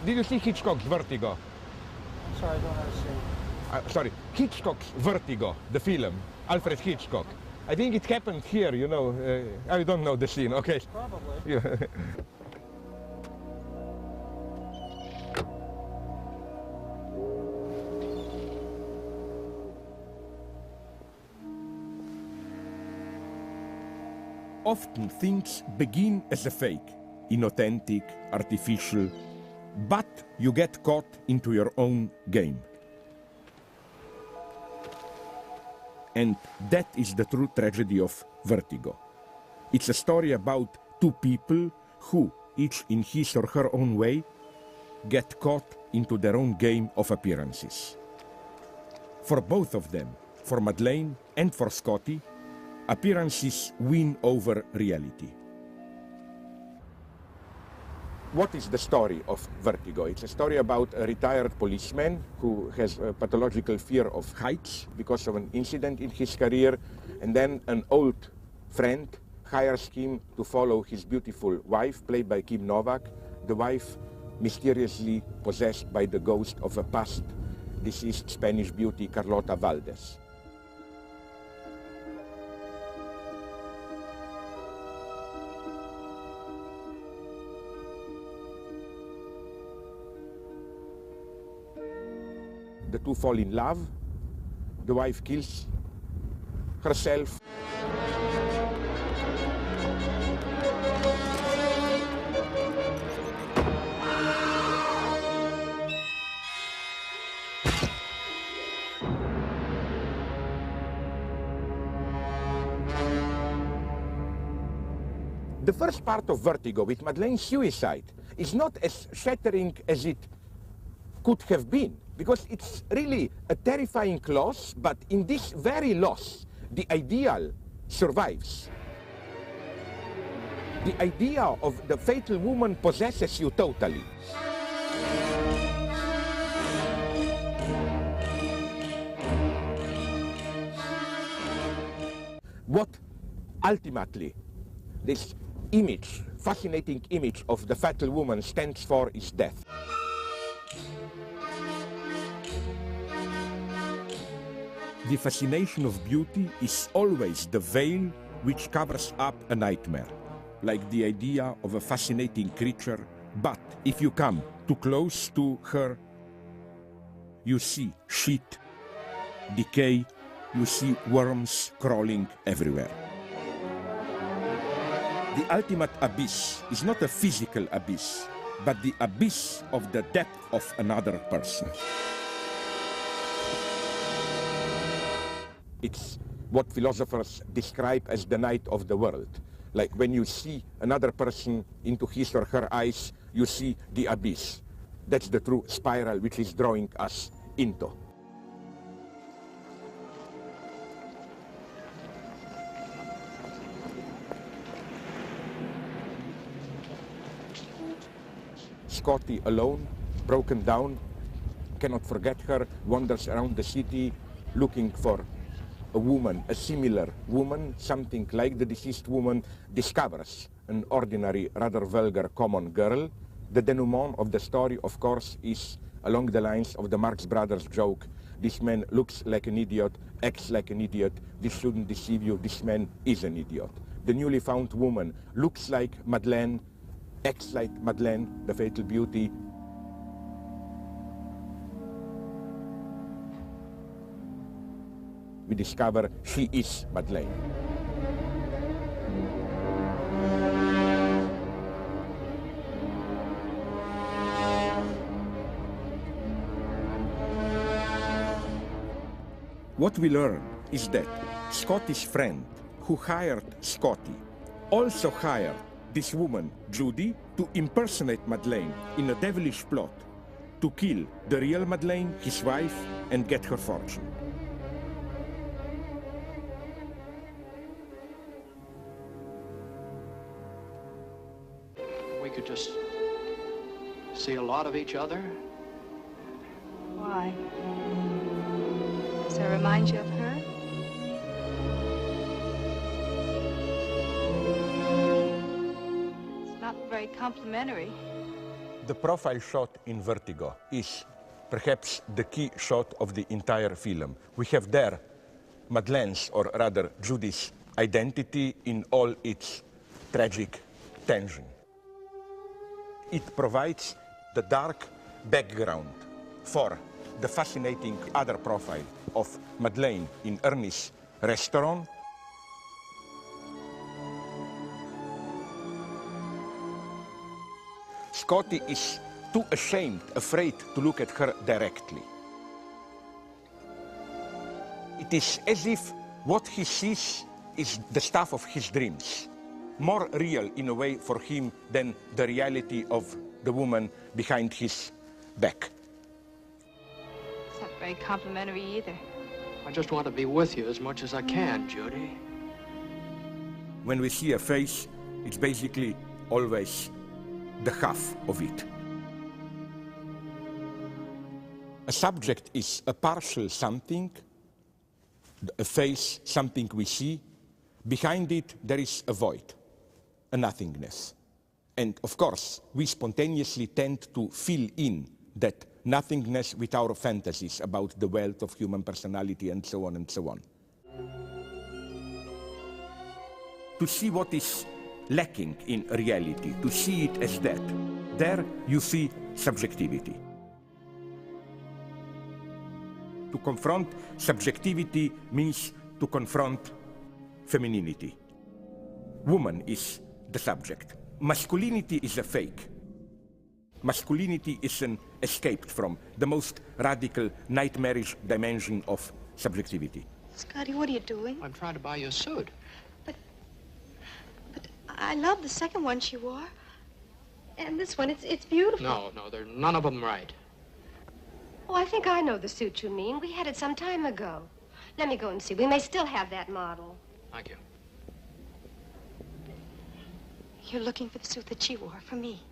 Did you see Hitchcock's Vertigo? I'm sorry, I don't understand. Sorry, Hitchcock's Vertigo, the film, Alfred Hitchcock. I think it happened here, you know. I don't know the scene, okay. Probably. Yeah. Often things begin as a fake, inauthentic, artificial, but you get caught into your own game. And that is the true tragedy of Vertigo. It's a story about two people who, each in his or her own way, get caught into their own game of appearances. For both of them, for Madeleine and for Scotty, appearances win over reality. What is the story of Vertigo? It's a story about a retired policeman who has a pathological fear of heights because of an incident in his career, and then an old friend hires him to follow his beautiful wife, played by Kim Novak, the wife mysteriously possessed by the ghost of a past deceased Spanish beauty, Carlota Valdez. The two fall in love. The wife kills herself. The first part of Vertigo, with Madeleine's suicide, is not as shattering as it could have been, because it's really a terrifying loss, but in this very loss, the ideal survives. The idea of the fatal woman possesses you totally. What ultimately this image, fascinating image of the fatal woman stands for is death. The fascination of beauty is always the veil which covers up a nightmare, like the idea of a fascinating creature, but if you come too close to her, you see shit, decay, you see worms crawling everywhere. The ultimate abyss is not a physical abyss, but the abyss of the depth of another person. It's what philosophers describe as the night of the world. Like when you see another person into his or her eyes, you see the abyss. That's the true spiral which is drawing us into. Scotty alone, broken down, cannot forget her, wanders around the city looking for a woman, a similar woman, something like the deceased woman, discovers an ordinary, rather vulgar, common girl. The denouement of the story, of course, is along the lines of the Marx Brothers joke. This man looks like an idiot, acts like an idiot, this shouldn't deceive you, this man is an idiot. The newly found woman looks like Madeleine, acts like Madeleine, the fatal beauty. We discover she is Madeleine. What we learn is that Scotty's friend who hired Scotty also hired this woman, Judy, to impersonate Madeleine in a devilish plot to kill the real Madeleine, his wife, and get her fortune. We could just see a lot of each other. Why? Does that remind you of her? It's not very complimentary. The profile shot in Vertigo is perhaps the key shot of the entire film. We have there Madeleine's, or rather Judy's, identity in all its tragic tension. It provides the dark background for the fascinating other profile of Madeleine in Ernie's restaurant. Scotty is too ashamed, afraid to look at her directly. It is as if what he sees is the stuff of his dreams, more real in a way for him than the reality of the woman behind his back. It's not very complimentary either. I just want to be with you as much as I can, Judy. When we see a face, it's basically always the half of it. A subject is a partial something, a face, something we see. Behind it, there is a void, a nothingness. And of course, we spontaneously tend to fill in that nothingness with our fantasies about the wealth of human personality and so on and so on. To see what is lacking in reality, to see it as that, there you see subjectivity. To confront subjectivity means to confront femininity. Woman is the subject. Masculinity is a fake. Masculinity is an escape from the most radical, nightmarish dimension of subjectivity. Scotty, what are you doing? I'm trying to buy you a suit. But I love the second one she wore. And this one, it's beautiful. No, they're none of them right. Oh, I think I know the suit you mean. We had it some time ago. Let me go and see. We may still have that model. Thank you. You're looking for the suit that she wore for me.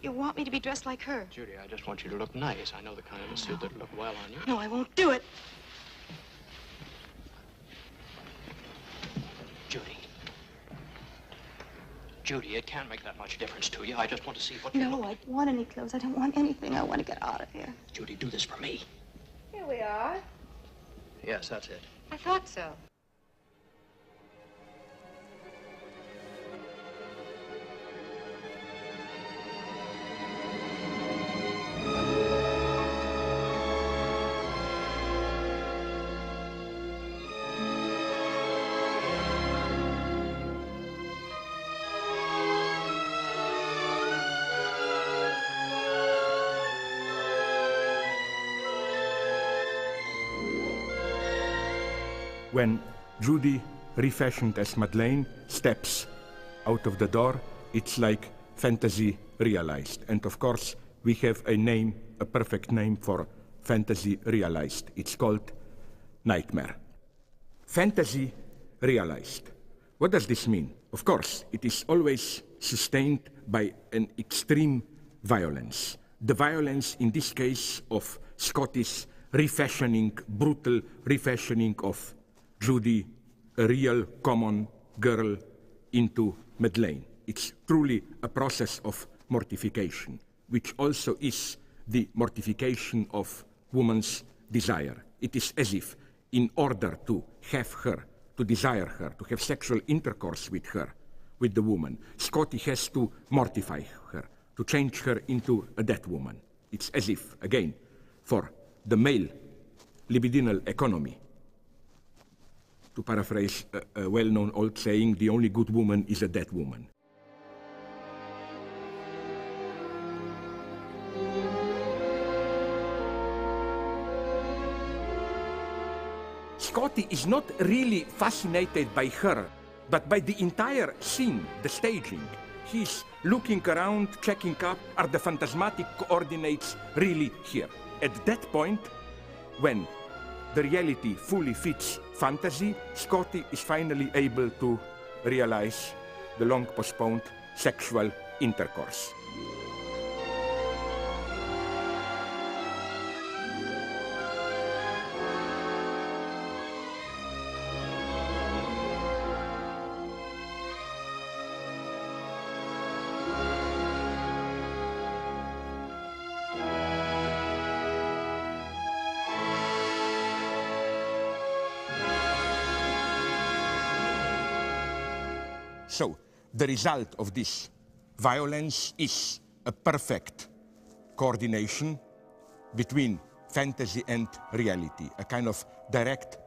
You want me to be dressed like her. Judy, I just want you to look nice. I know the kind of a suit that'd look well on you. No, I won't do it. Judy. Judy, it can't make that much difference to you. I just want to see what you No, look. I don't want any clothes. I don't want anything. I want to get out of here. Judy, do this for me. Here we are. Yes, that's it. I thought so. When Judy, refashioned as Madeleine, steps out of the door, it's like fantasy realized. And of course, we have a name, a perfect name for fantasy realized. It's called nightmare. Fantasy realized. What does this mean? Of course, it is always sustained by an extreme violence. The violence, in this case, of Scottish refashioning, brutal refashioning of Judy, a real common girl, into Madeleine. It's truly a process of mortification, which also is the mortification of woman's desire. It is as if, in order to have her, to desire her, to have sexual intercourse with her, with the woman, Scotty has to mortify her, to change her into a dead woman. It's as if, again, for the male libidinal economy, to paraphrase a well-known old saying, the only good woman is a dead woman. Scotty is not really fascinated by her, but by the entire scene, the staging. He's looking around, checking up, are the phantasmatic coordinates really here? At that point, when the reality fully fits fantasy, Scotty is finally able to realize the long-postponed sexual intercourse. So the result of this violence is a perfect coordination between fantasy and reality, a kind of direct